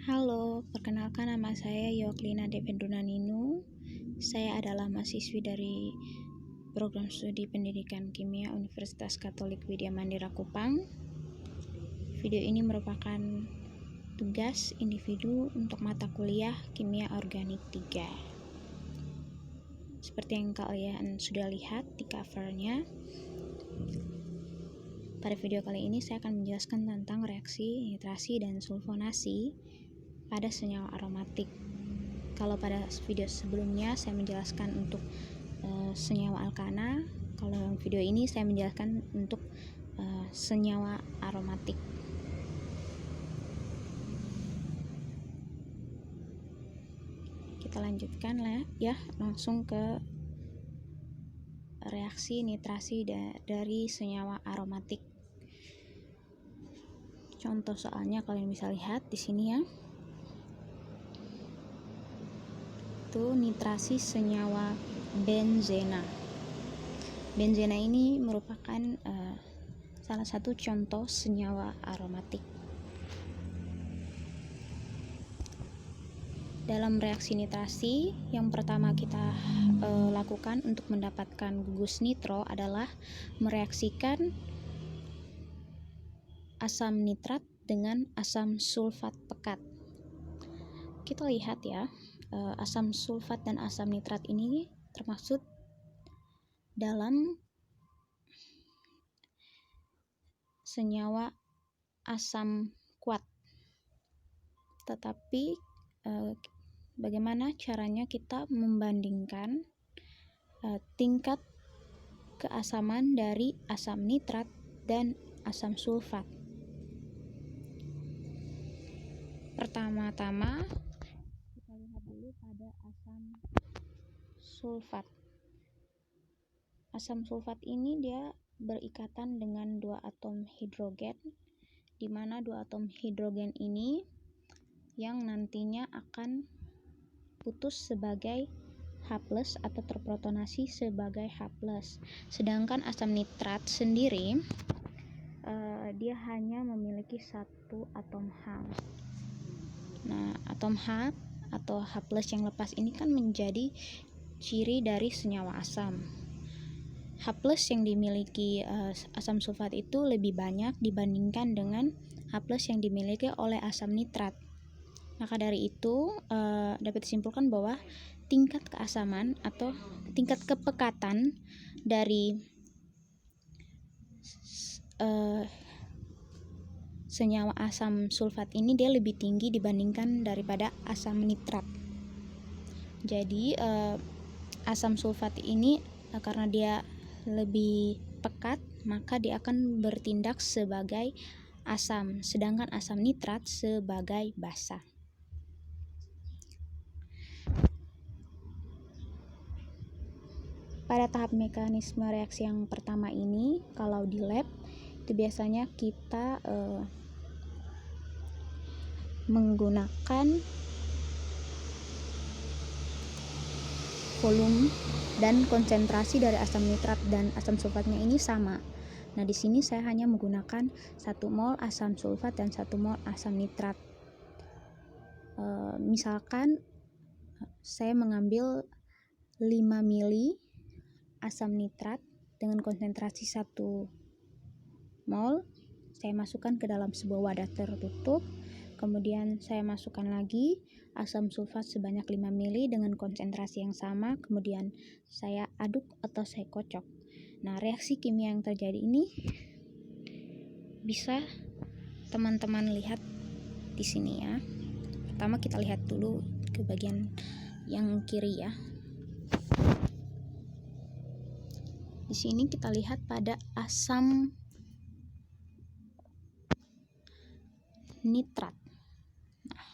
Halo, perkenalkan nama saya Yoklina Devendunaninu. Saya adalah mahasiswi dari program studi pendidikan kimia Universitas Katolik Widya Mandira Kupang. Video ini merupakan tugas individu untuk mata kuliah Kimia Organik 3. Seperti yang kalian sudah lihat di covernya, pada video kali ini saya akan menjelaskan tentang reaksi nitrasi dan sulfonasi pada senyawa aromatik. Kalau pada video sebelumnya saya menjelaskan untuk senyawa alkana, kalau video ini saya menjelaskan untuk senyawa aromatik. Kita lanjutkan ya, langsung ke reaksi nitrasi dari senyawa aromatik. Contoh soalnya kalian bisa lihat di sini ya. Itu nitrasi senyawa benzena. Benzena ini merupakan salah satu contoh senyawa aromatik. Dalam reaksi nitrasi, yang pertama kita lakukan untuk mendapatkan gugus nitro adalah mereaksikan asam nitrat dengan asam sulfat pekat. Kita lihat ya, asam sulfat dan asam nitrat ini termaksud dalam senyawa asam kuat. Tetapi bagaimana caranya kita membandingkan tingkat keasaman dari asam nitrat dan asam sulfat? Pertama-tama kita lihat dulu pada asam sulfat. Asam sulfat ini dia berikatan dengan dua atom hidrogen, di mana dua atom hidrogen ini yang nantinya akan putus sebagai H+ atau terprotonasi sebagai H+. Sedangkan asam nitrat sendiri dia hanya memiliki satu atom H. Nah, atom H atau H+ yang lepas ini kan menjadi ciri dari senyawa asam. H+ yang dimiliki asam sulfat itu lebih banyak dibandingkan dengan H+ yang dimiliki oleh asam nitrat. Maka dari itu dapat disimpulkan bahwa tingkat keasaman atau tingkat kepekatan dari senyawa asam sulfat ini dia lebih tinggi dibandingkan daripada asam nitrat. Jadi asam sulfat ini karena dia lebih pekat, maka dia akan bertindak sebagai asam, sedangkan asam nitrat sebagai basa. Pada tahap mekanisme reaksi yang pertama ini, kalau di lab itu biasanya kita menggunakan volume dan konsentrasi dari asam nitrat dan asam sulfatnya ini sama. Nah, di sini saya hanya menggunakan 1 mol asam sulfat dan 1 mol asam nitrat. Misalkan saya mengambil 5 mili asam nitrat dengan konsentrasi 1 mol, saya masukkan ke dalam sebuah wadah tertutup. Kemudian saya masukkan lagi asam sulfat sebanyak 5 mili dengan konsentrasi yang sama, kemudian saya aduk atau saya kocok. Nah, reaksi kimia yang terjadi ini bisa teman-teman lihat di sini ya. Pertama kita lihat dulu ke bagian yang kiri ya. Di sini kita lihat pada asam nitrat. Nah,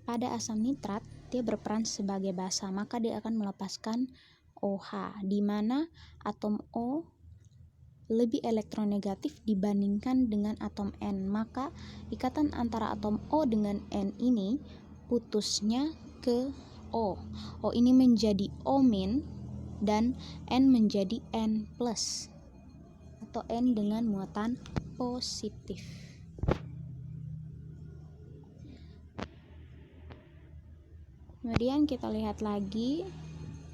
pada asam nitrat dia berperan sebagai basa, maka dia akan melepaskan OH, di mana atom O lebih elektronegatif dibandingkan dengan atom N. Maka ikatan antara atom O dengan N ini putusnya ke O. O ini menjadi O- dan N menjadi N+ atau N dengan muatan positif. Kemudian kita lihat lagi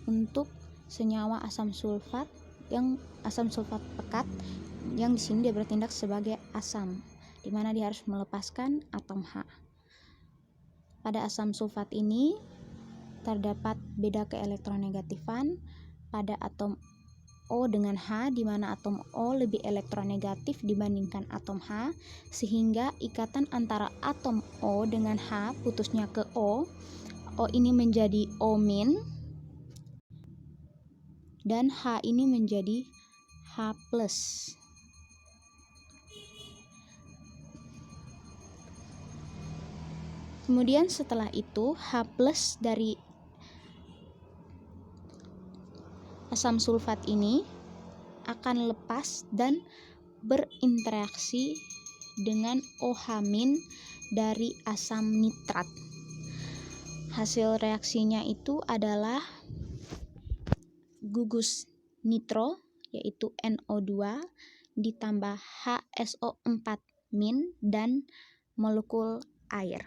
untuk senyawa asam sulfat pekat yang di sini dia bertindak sebagai asam, di mana dia harus melepaskan atom H. Pada asam sulfat ini terdapat beda keelektronegatifan pada atom O dengan H, di mana atom O lebih elektronegatif dibandingkan atom H, sehingga ikatan antara atom O dengan H putusnya ke O ini menjadi O-, dan H ini menjadi H+. Kemudian setelah itu H+ dari asam sulfat ini akan lepas dan berinteraksi dengan OH- dari asam nitrat. Hasil reaksinya itu adalah gugus nitro, yaitu NO2 ditambah HSO4- dan molekul air.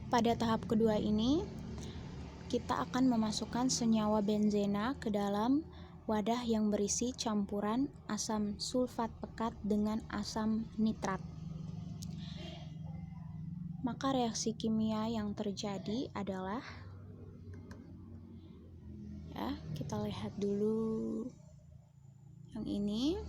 Pada tahap kedua ini, kita akan memasukkan senyawa benzena ke dalam wadah yang berisi campuran asam sulfat pekat dengan asam nitrat. Maka reaksi kimia yang terjadi adalah, kita lihat dulu yang ini.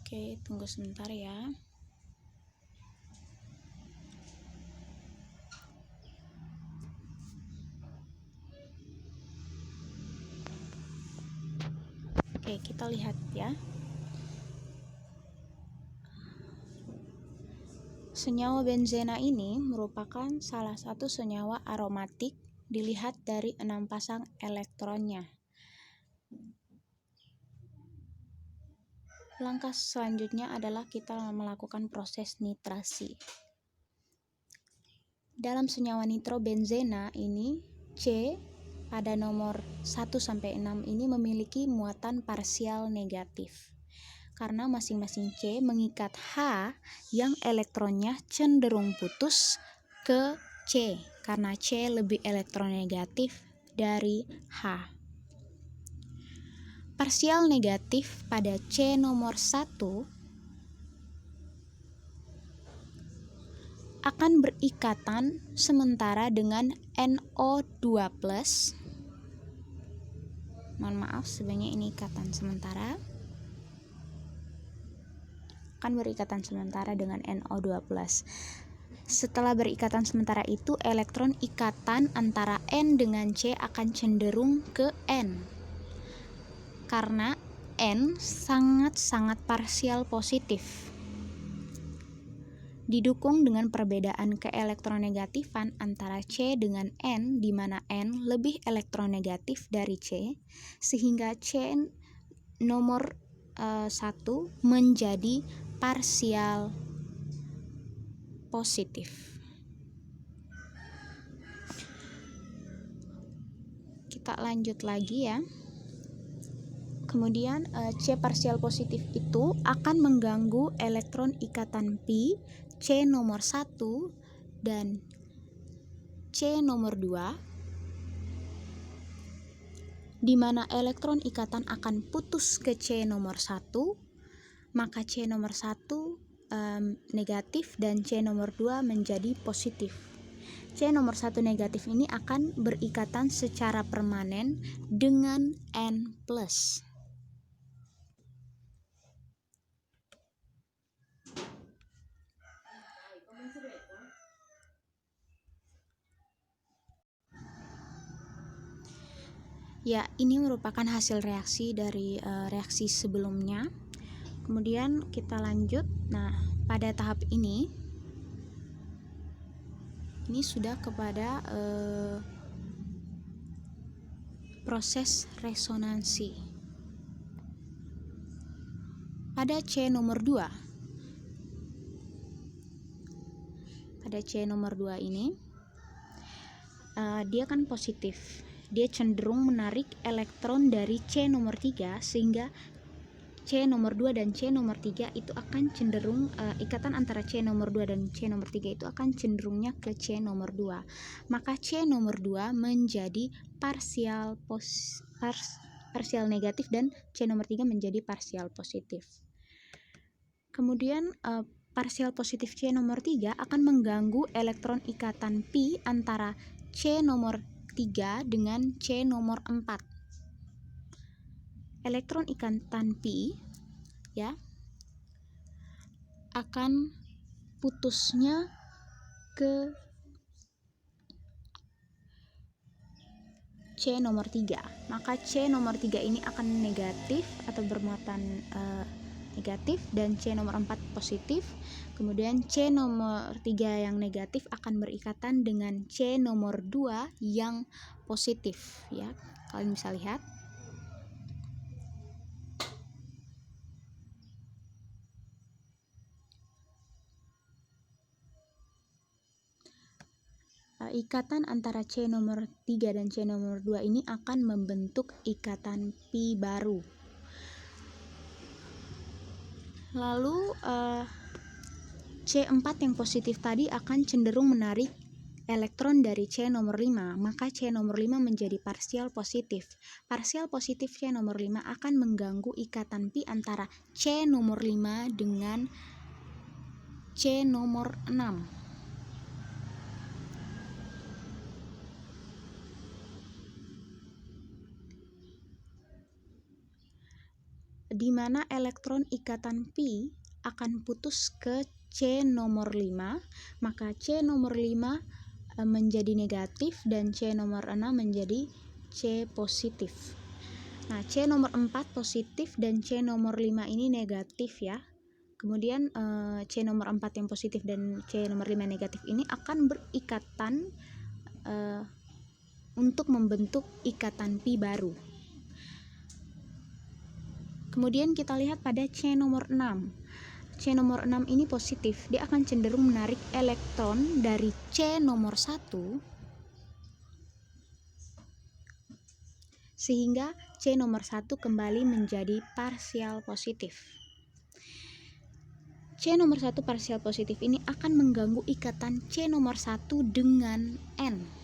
Oke, tunggu sebentar ya. Oke, kita lihat ya. Senyawa benzena ini merupakan salah satu senyawa aromatik dilihat dari 6 pasang elektronnya. Langkah selanjutnya adalah kita melakukan proses nitrasi. Dalam senyawa nitrobenzena ini, C pada nomor 1-6 ini memiliki muatan parsial negatif. Karena masing-masing C mengikat H yang elektronnya cenderung putus ke C, karena C lebih elektronegatif dari H. Parsial negatif pada C nomor 1 akan berikatan sementara dengan NO2+. Mohon maaf, sebenarnya ini ikatan sementara. Akan berikatan sementara dengan NO2+. Setelah berikatan sementara itu, elektron ikatan antara N dengan C akan cenderung ke N. Karena N sangat-sangat parsial positif. Didukung dengan perbedaan keelektronegatifan antara C dengan N, di mana N lebih elektronegatif dari C, sehingga C nomor 1 menjadi parsial positif. Kita lanjut lagi ya. Kemudian C parsial positif itu akan mengganggu elektron ikatan pi C nomor 1 dan C nomor 2, di mana elektron ikatan akan putus ke C nomor 1, maka C nomor 1 negatif dan C nomor 2 menjadi positif. C nomor 1 negatif ini akan berikatan secara permanen dengan N+. Ya, ini merupakan hasil reaksi dari reaksi sebelumnya. Kemudian kita lanjut. Nah, pada tahap ini sudah kepada proses resonansi. pada C nomor 2. Pada C nomor 2 ini dia kan positif. Dia cenderung menarik elektron dari C nomor 3 sehingga C nomor 2 dan C nomor 3 itu akan cenderung ikatan antara C nomor 2 dan C nomor 3 itu akan cenderungnya ke C nomor 2. Maka C nomor 2 menjadi parsial negatif dan C nomor 3 menjadi parsial positif. Kemudian parsial positif C nomor 3 akan mengganggu elektron ikatan pi antara C nomor 3 dengan C nomor 4. Elektron ikatan pi ya akan putusnya ke C nomor 3. Maka C nomor 3 ini akan negatif atau bermuatan negatif dan C nomor 4 positif. Kemudian C nomor 3 yang negatif akan berikatan dengan C nomor 2 yang positif ya. Kalian bisa lihat. Ikatan antara C nomor 3 dan C nomor 2 ini akan membentuk ikatan pi baru. Lalu C4 yang positif tadi akan cenderung menarik elektron dari C nomor 5, maka C nomor 5 menjadi parsial positif. Parsial positif C nomor 5 akan mengganggu ikatan pi antara C nomor 5 dengan C nomor 6. Di mana elektron ikatan pi akan putus ke C nomor 5, maka C nomor 5 menjadi negatif dan C nomor 6 menjadi C positif. Nah, C nomor 4 positif dan C nomor 5 ini negatif ya. Kemudian C nomor 4 yang positif dan C nomor 5 negatif ini akan berikatan untuk membentuk ikatan pi baru. Kemudian kita lihat pada C nomor 6. C nomor 6 ini positif. Dia akan cenderung menarik elektron dari C nomor 1 sehingga C nomor 1 kembali menjadi parsial positif. C nomor 1 parsial positif ini akan mengganggu ikatan C nomor 1 dengan N.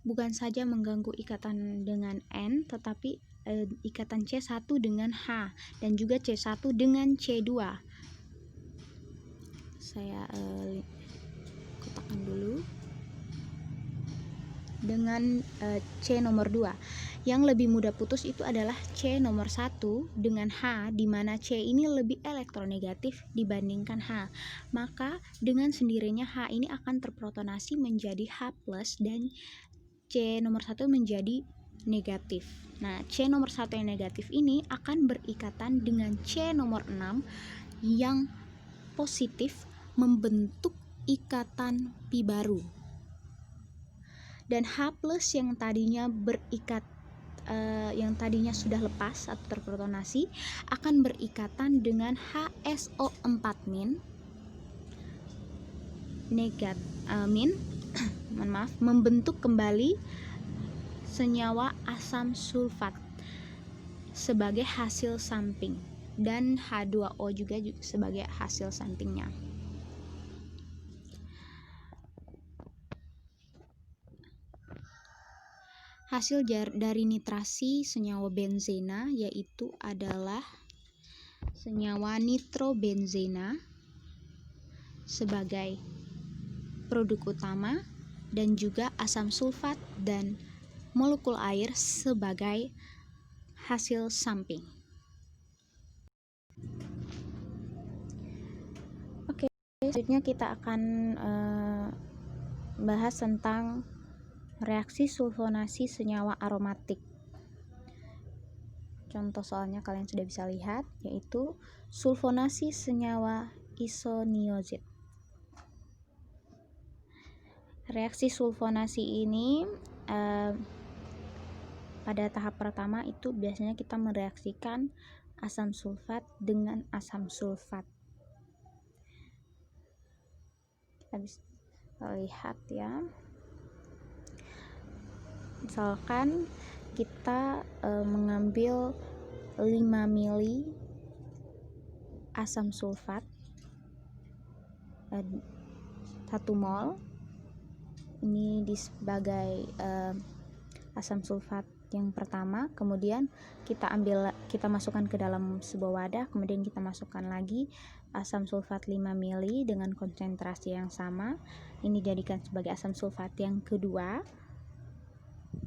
Bukan saja mengganggu ikatan dengan N, tetapi ikatan C1 dengan H dan juga C1 dengan C2. Saya kotakkan dulu. Dengan C nomor 2. Yang lebih mudah putus itu adalah C nomor 1 dengan H, di mana C ini lebih elektronegatif dibandingkan H. Maka dengan sendirinya H ini akan terprotonasi menjadi H+ dan C nomor 1 menjadi negatif. Nah, C nomor 1 yang negatif ini akan berikatan dengan C nomor 6 yang positif membentuk ikatan pi baru. Dan H+ yang tadinya yang tadinya sudah lepas atau terprotonasi akan berikatan dengan HSO4- membentuk kembali senyawa asam sulfat sebagai hasil samping dan H2O juga sebagai hasil sampingnya. Hasil dari nitrasi senyawa benzena yaitu adalah senyawa nitrobenzena sebagai produk utama dan juga asam sulfat dan molekul air sebagai hasil samping. Oke, selanjutnya kita akan bahas tentang reaksi sulfonasi senyawa aromatik. Contoh soalnya kalian sudah bisa lihat, yaitu sulfonasi senyawa isoniazid. Reaksi sulfonasi ini pada tahap pertama itu biasanya kita mereaksikan asam sulfat dengan asam sulfat. Kita bisa lihat ya, misalkan kita mengambil 5 mili asam sulfat 1 mol ini sebagai asam sulfat yang pertama, kemudian kita masukkan ke dalam sebuah wadah, kemudian kita masukkan lagi asam sulfat 5 mili dengan konsentrasi yang sama. Ini dijadikan sebagai asam sulfat yang kedua.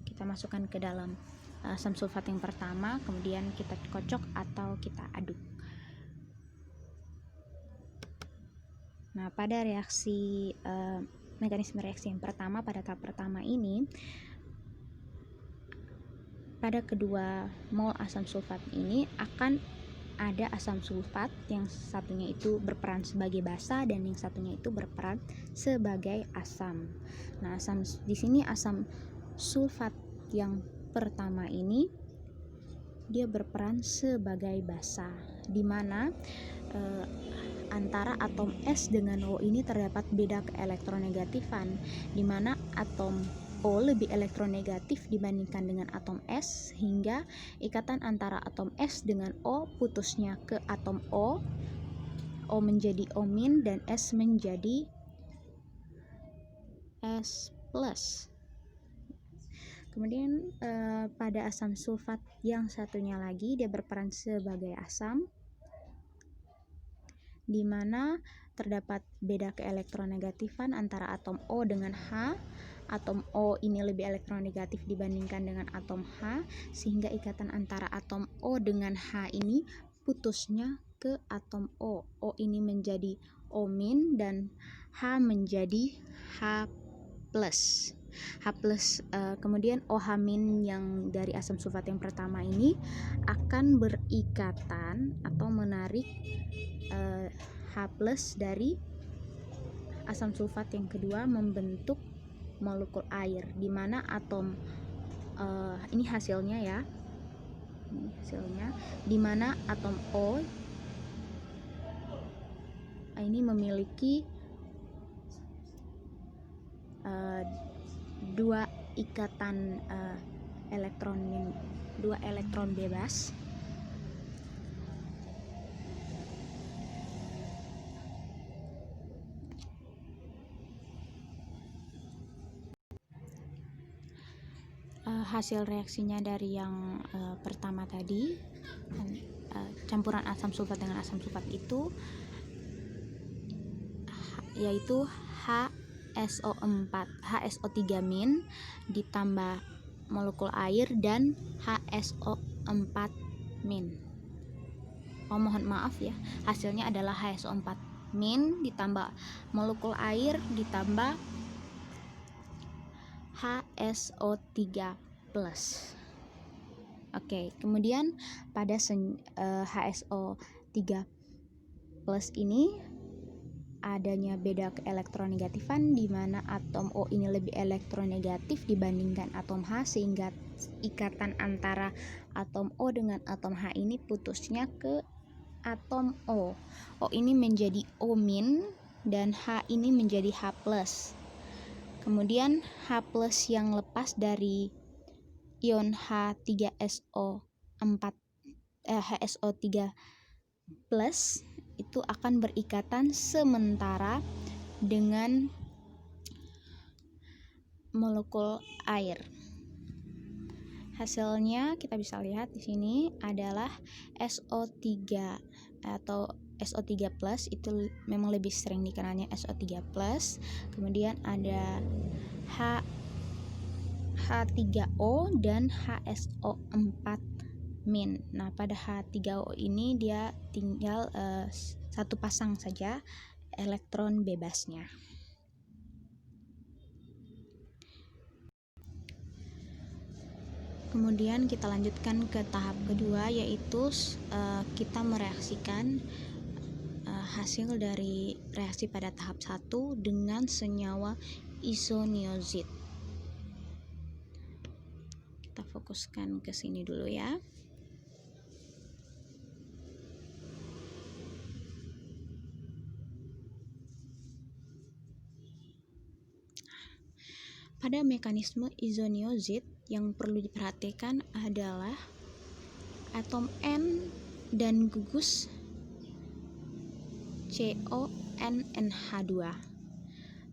Kita masukkan ke dalam asam sulfat yang pertama, kemudian kita kocok atau kita aduk. Nah, pada reaksi mekanisme reaksi yang pertama, pada tahap pertama ini, pada kedua mol asam sulfat ini akan ada asam sulfat, yang satunya itu berperan sebagai basa dan yang satunya itu berperan sebagai asam. Nah, di sini asam sulfat yang pertama ini dia berperan sebagai basa, di mana antara atom S dengan O ini terdapat beda keelektronegatifan, di mana atom O lebih elektronegatif dibandingkan dengan atom S, sehingga ikatan antara atom S dengan O putusnya ke atom O menjadi O- dan S menjadi S+. Kemudian pada asam sulfat yang satunya lagi dia berperan sebagai asam, di mana terdapat beda keelektronegatifan antara atom O dengan H. Atom O ini lebih elektronegatif dibandingkan dengan atom H, sehingga ikatan antara atom O dengan H ini putusnya ke atom O. O ini menjadi O- dan H menjadi H+. Kemudian OH- yang dari asam sulfat yang pertama ini akan berikatan atau menarik H+ dari asam sulfat yang kedua membentuk molekul air, di mana atom ini hasilnya ya, di mana atom O ini memiliki dua ikatan dua elektron bebas. Hasil reaksinya dari yang pertama tadi, campuran asam sulfat dengan asam sulfat itu yaitu HSO3- ditambah molekul air dan HSO4-. Mohon maaf ya, hasilnya adalah HSO4- ditambah molekul air ditambah HSO3+. Oke, kemudian pada HSO3+ ini adanya beda keelektronegatifan, di mana atom O ini lebih elektronegatif dibandingkan atom H, sehingga ikatan antara atom O dengan atom H ini putusnya ke atom O. O ini menjadi O- dan H ini menjadi H+. Kemudian H+ yang lepas dari ion HSO3 itu akan berikatan sementara dengan molekul air. Hasilnya kita bisa lihat di sini adalah SO3 atau SO3+ itu memang lebih sering dikenalnya SO3+. Kemudian ada H3O dan HSO4-. Nah, pada H3O ini dia tinggal satu pasang saja elektron bebasnya. Kemudian kita lanjutkan ke tahap kedua, yaitu kita mereaksikan hasil dari reaksi pada tahap 1 dengan senyawa isoniazid. Kita fokuskan ke sini dulu ya. Pada mekanisme isoniazid yang perlu diperhatikan adalah atom N dan gugus CONNH2.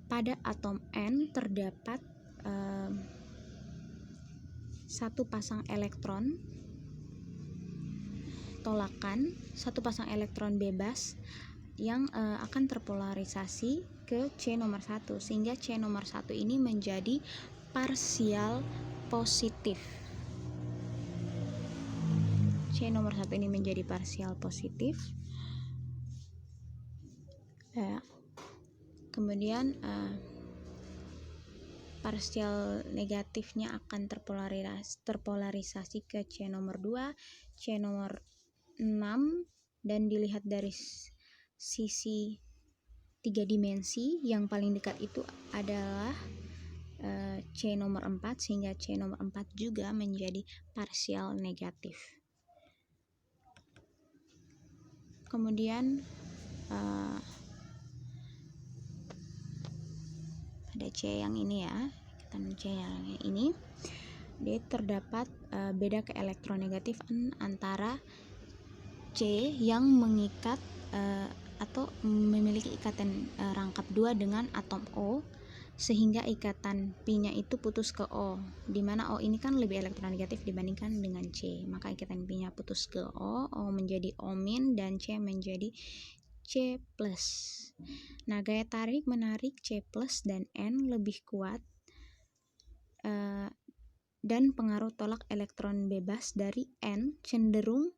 Pada atom N terdapat satu pasang elektron tolakan, satu pasang elektron bebas yang akan terpolarisasi ke C nomor 1, sehingga C nomor 1 ini menjadi parsial positif. C nomor 1 ini menjadi parsial positif. Kemudian parsial negatifnya akan terpolarisasi ke C nomor 2, C nomor 6, dan dilihat dari sisi 3 dimensi, yang paling dekat itu adalah C nomor 4, sehingga C nomor 4 juga menjadi parsial negatif. Kemudian pada C yang ini ya, ikatan C yang ini, dia terdapat beda keelektronegatifan antara C yang mengikat atau memiliki ikatan rangkap 2 dengan atom O, sehingga ikatan Pi-nya itu putus ke O, dimana O ini kan lebih elektronegatif dibandingkan dengan C, maka ikatan Pi-nya putus ke O, O menjadi O-, dan C menjadi C+. Nah, gaya tarik menarik C+ dan N lebih kuat, dan pengaruh tolak elektron bebas dari N cenderung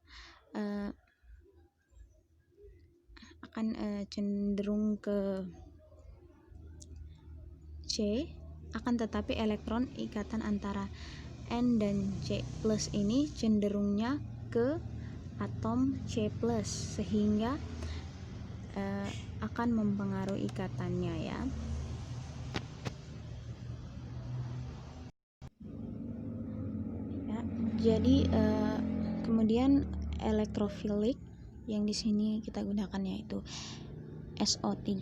cenderung ke C, akan tetapi elektron ikatan antara N dan C+ ini cenderungnya ke atom C+, sehingga akan mempengaruhi ikatannya ya. Jadi kemudian elektrofilik yang di sini kita gunakan yaitu SO3+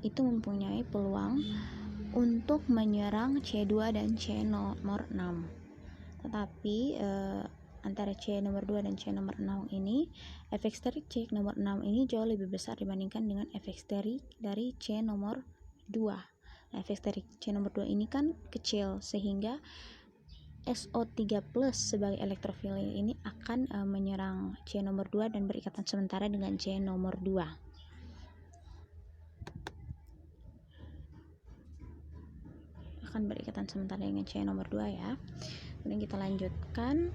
itu mempunyai peluang untuk menyerang C2 dan C nomor 6. Tetapi antara C nomor 2 dan C nomor 6 ini, efek sterik C nomor 6 ini jauh lebih besar dibandingkan dengan efek sterik dari C nomor 2. Nah, efek sterik C nomor 2 ini kan kecil, sehingga SO3+ sebagai elektrofilik ini akan menyerang C nomor 2 dan berikatan sementara dengan C nomor 2. Akan berikatan sementara dengan C nomor 2 ya. Kemudian kita lanjutkan,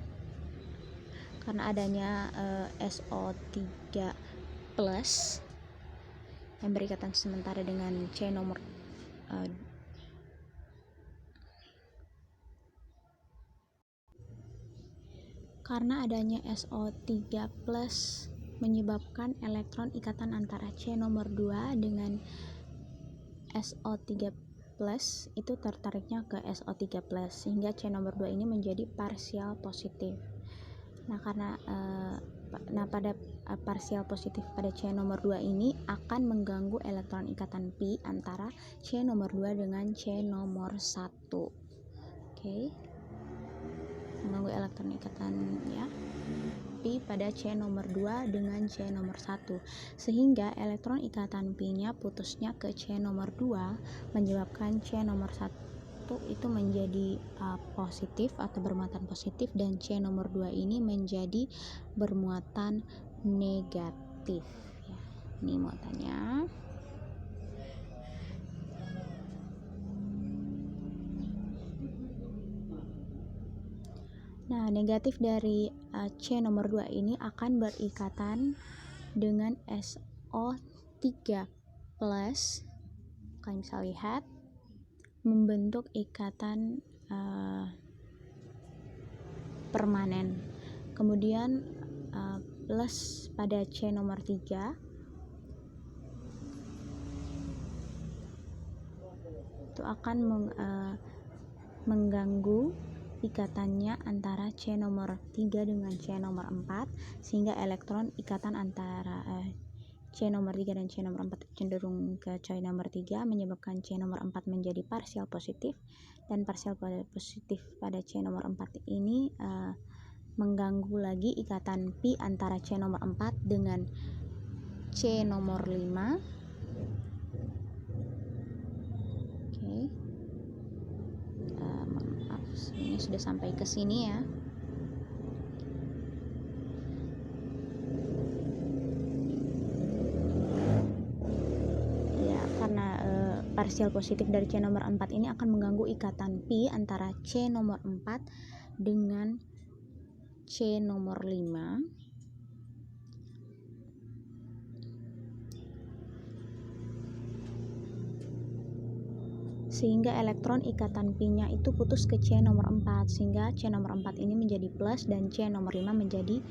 karena adanya SO3+ yang berikatan sementara dengan C nomor karena adanya SO3+ menyebabkan elektron ikatan antara C nomor 2 dengan SO3+ itu tertariknya ke SO3+, sehingga C nomor 2 ini menjadi parsial positif. Nah, karena pada parsial positif pada C nomor 2 ini akan mengganggu elektron ikatan Pi antara C nomor 2 dengan C nomor 1. Oke. Mengganggu elektron ikatan ya Pi pada C nomor 2 dengan C nomor 1, sehingga elektron ikatan Pi-nya putusnya ke C nomor 2, menyebabkan C nomor 1 itu menjadi positif atau bermuatan positif, dan C nomor 2 ini menjadi bermuatan negatif ya. Ini muatannya. Nah, negatif dari C nomor 2 ini akan berikatan dengan SO3+. Kalian bisa lihat membentuk ikatan permanen. Kemudian plus pada C nomor 3 itu akan mengganggu ikatannya antara C nomor 3 dengan C nomor 4, sehingga elektron ikatan antara C nomor 3 dan C nomor 4 cenderung ke C nomor 3, menyebabkan C nomor 4 menjadi parsial positif, dan parsial positif pada C nomor 4 ini mengganggu lagi ikatan pi antara C nomor 4 dengan C nomor 5. Oke. Maaf, ini sudah sampai ke sini ya. Parsial positif dari C nomor 4 ini akan mengganggu ikatan pi antara C nomor 4 dengan C nomor 5, sehingga elektron ikatan pi-nya itu putus ke C nomor 4, sehingga C nomor 4 ini menjadi plus dan C nomor 5 menjadi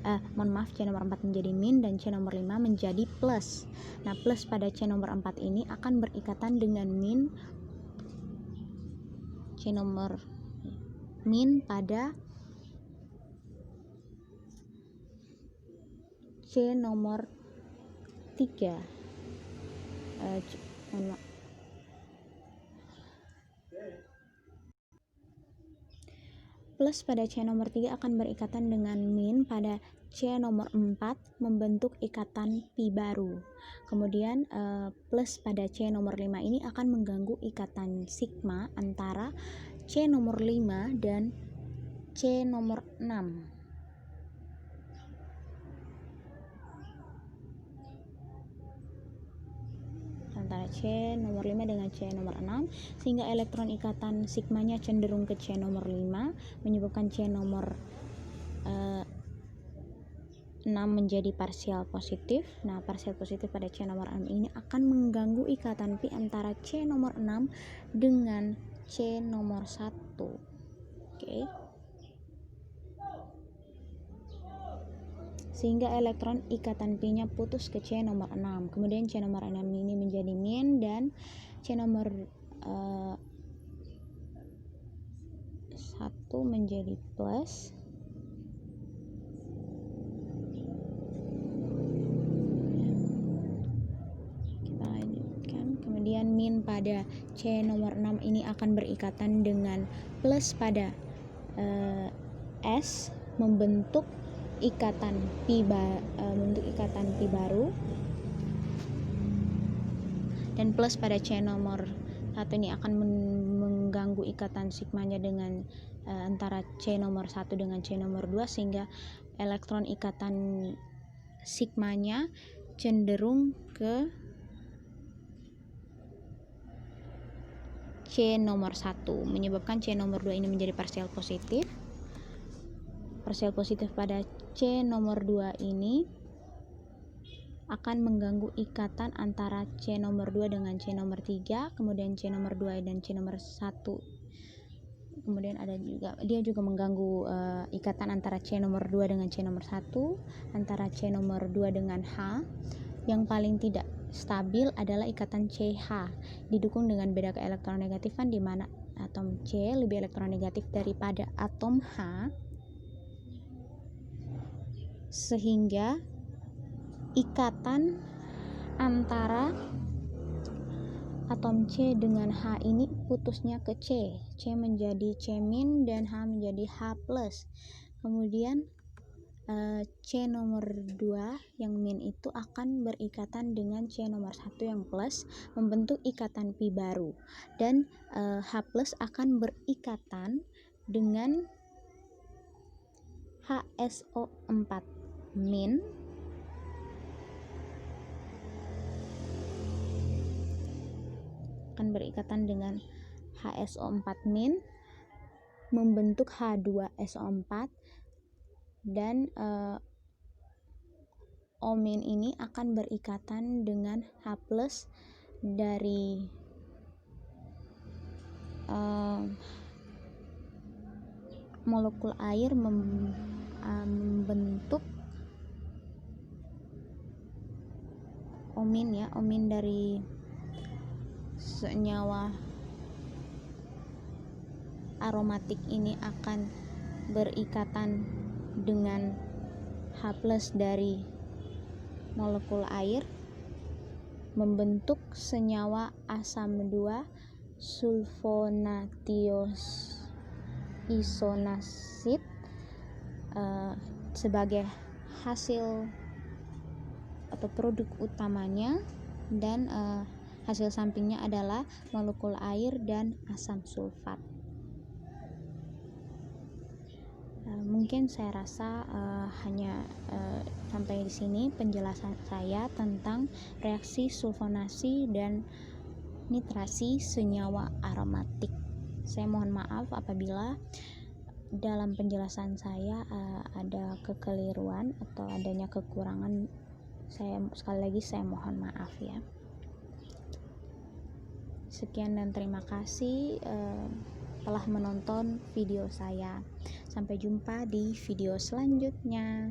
C nomor 4 menjadi min dan C nomor 5 menjadi plus. Nah, plus pada C nomor 4 ini akan berikatan dengan min pada C nomor 3. Plus pada C nomor 3 akan berikatan dengan min pada C nomor 4, membentuk ikatan pi baru. Kemudian plus pada C nomor 5 ini akan mengganggu ikatan sigma antara C nomor 5 dan C nomor 6. Antara C nomor 5 dengan C nomor 6, sehingga elektron ikatan sigmanya cenderung ke C nomor 5, menyebabkan C nomor 6 menjadi parsial positif. Nah, parsial positif pada C nomor 6 ini akan mengganggu ikatan pi antara C nomor 6 dengan C nomor 1. Oke. Sehingga elektron ikatan pi-nya putus ke C nomor 6. Kemudian C nomor 6 ini menjadi min dan C nomor 1 menjadi plus. Kita lanjutkan. Kemudian min pada C nomor 6 ini akan berikatan dengan plus pada S, membentuk ikatan pi baru, dan plus pada C nomor 1 ini akan mengganggu ikatan sigmanya dengan antara C nomor 1 dengan C nomor 2, sehingga elektron ikatan sigmanya cenderung ke C nomor 1, menyebabkan C nomor 2 ini menjadi parsial positif. Parsial positif pada C nomor 2 ini akan mengganggu ikatan antara C nomor 2 dengan C nomor 3, kemudian C nomor 2 dan C nomor 1. Kemudian dia juga mengganggu ikatan antara C nomor 2 dengan C nomor 1, antara C nomor 2 dengan H. Yang paling tidak stabil adalah ikatan CH, didukung dengan beda keelektronegatifan di mana atom C lebih elektronegatif daripada atom H, sehingga ikatan antara atom C dengan H ini putusnya ke C. C menjadi C min dan H menjadi H plus. Kemudian C nomor 2 yang min itu akan berikatan dengan C nomor 1 yang plus, membentuk ikatan pi baru, dan H plus akan berikatan dengan HSO4 min akan berikatan dengan HSO4 min, membentuk H2SO4, dan O min ini akan berikatan dengan H plus dari molekul air, membentuk O min ya, O min dari senyawa aromatik ini akan berikatan dengan H+ dari molekul air, membentuk senyawa asam 2 sulfonatios isonasid sebagai hasil atau produk utamanya, dan hasil sampingnya adalah molekul air dan asam sulfat. Mungkin saya rasa hanya sampai di sini penjelasan saya tentang reaksi sulfonasi dan nitrasi senyawa aromatik. Saya mohon maaf apabila dalam penjelasan saya ada kekeliruan atau adanya kekurangan. Sekali lagi saya mohon maaf ya. Sekian dan terima kasih telah menonton video saya. Sampai jumpa di video selanjutnya.